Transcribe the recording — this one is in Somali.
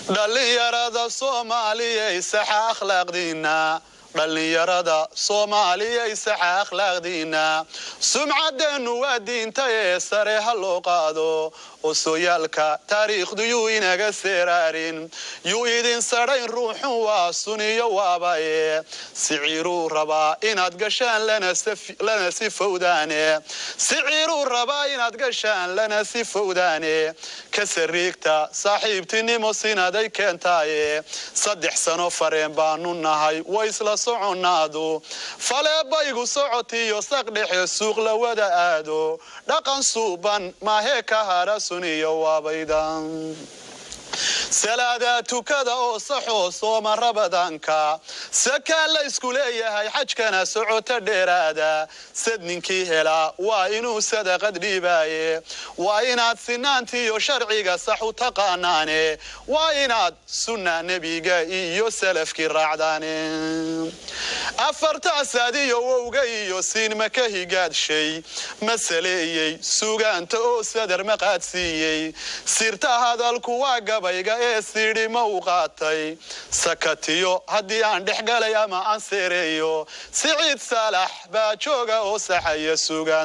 dhalinyarada Soomaaliyeed saxa akhlaaqdiina dhalinyarada Soomaaliyeed saxa akhlaaqdiina sumcadeenu waa diinta ee sare ha loo qaado oo sooyaalka taariikhdu yuu inaga seeraarin yuu idin sarayn ruuxun waa suniyo waabaye siciiruu rabaa inaad gashaan lana si fowdaane siciiruu rabaa inaad gashaan lana si fowdaane ka sariigta saaxiibtinimo sinaday keentaaye 3 sano fareen baanu nahay way isla soconaado faleebaygu socotiyo saqdhexe suuq la wada aado dhaqan suuban maahe ka hara suniyo waabaydan salaada tukada oo saxo sooma rabadaanka sakaa la isku leeyahay xajkana socota dheeraada sadninkii hela waa inuu sadaqad dhiibaaye waa inaad sinaantiyo sharciga sax u taqaanaane waa inaad sunna nabiga iyo salafkii raacdaane afartaas iyo wowga iyo siin maka higaadshay masaleeyay suugaanta oo sadar maqaadsiiyey sirta hadalku waa gabayga ee sidii ma u qaatay sakatiyo haddii aan dhexgalay ama aan seereeyo Siciid Saalax baa jooga oo saxaya suugaan